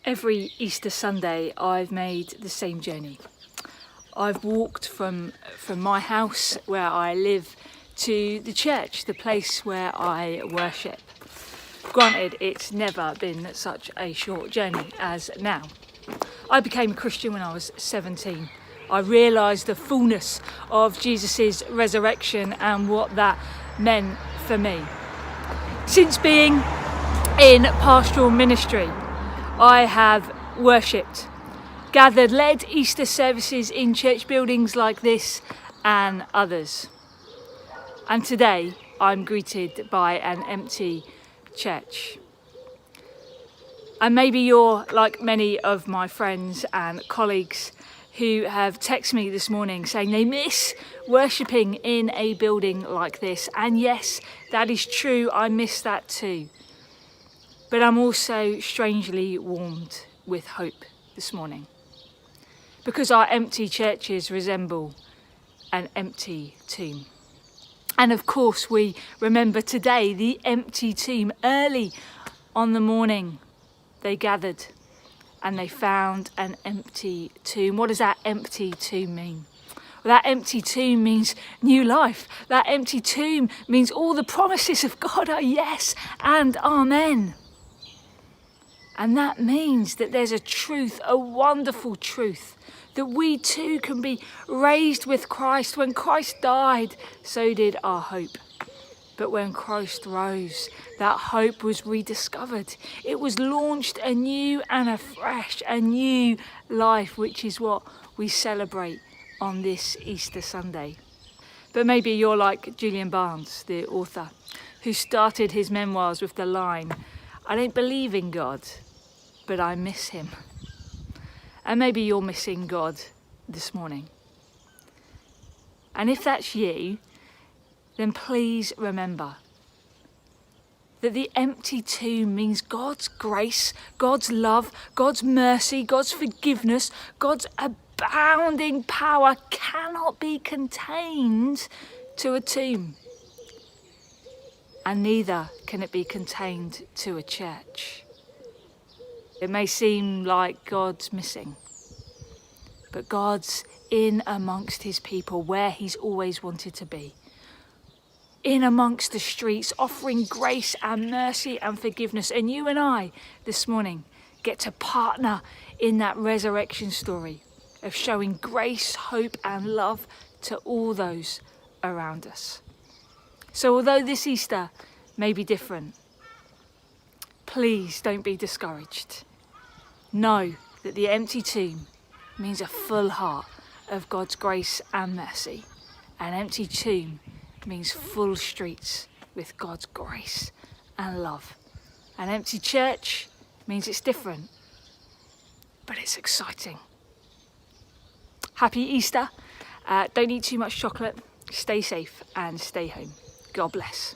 Every Easter Sunday I've made the same journey. I've walked from my house where I live to the church, the place where I worship. Granted, it's never been such a short journey as now. I became a Christian when I was 17. I realised the fullness of Jesus' resurrection and what that meant for me. Since being in pastoral ministry, I have worshipped, gathered, led Easter services in church buildings like this and others. And today I'm greeted by an empty church. And maybe you're like many of my friends and colleagues who have texted me this morning saying they miss worshipping in a building like this. And yes, that is true, I miss that too. But I'm also strangely warmed with hope this morning, because our empty churches resemble an empty tomb. And of course we remember today the empty tomb. Early on the morning they gathered and they found an empty tomb. What does that empty tomb mean? Well, that empty tomb means new life. That empty tomb means all the promises of God are yes and amen. And that means that there's a truth, a wonderful truth, that we too can be raised with Christ. When Christ died, so did our hope. But when Christ rose, that hope was rediscovered. It was launched anew and afresh, a new life, which is what we celebrate on this Easter Sunday. But maybe you're like Julian Barnes, the author, who started his memoirs with the line, "I don't believe in God, but I miss him." And maybe you're missing God this morning. And if that's you, then please remember that the empty tomb means God's grace, God's love, God's mercy, God's forgiveness, God's abounding power cannot be contained to a tomb. And neither can it be contained to a church. It may seem like God's missing, but God's in amongst his people where he's always wanted to be. In amongst the streets, offering grace and mercy and forgiveness. And you and I this morning get to partner in that resurrection story of showing grace, hope and love to all those around us. So although this Easter may be different, please don't be discouraged. Know that the empty tomb means a full heart of God's grace and mercy. An empty tomb means full streets with God's grace and love. An empty church means it's different, but it's exciting. Happy Easter. Don't eat too much chocolate. Stay safe and stay home. God bless.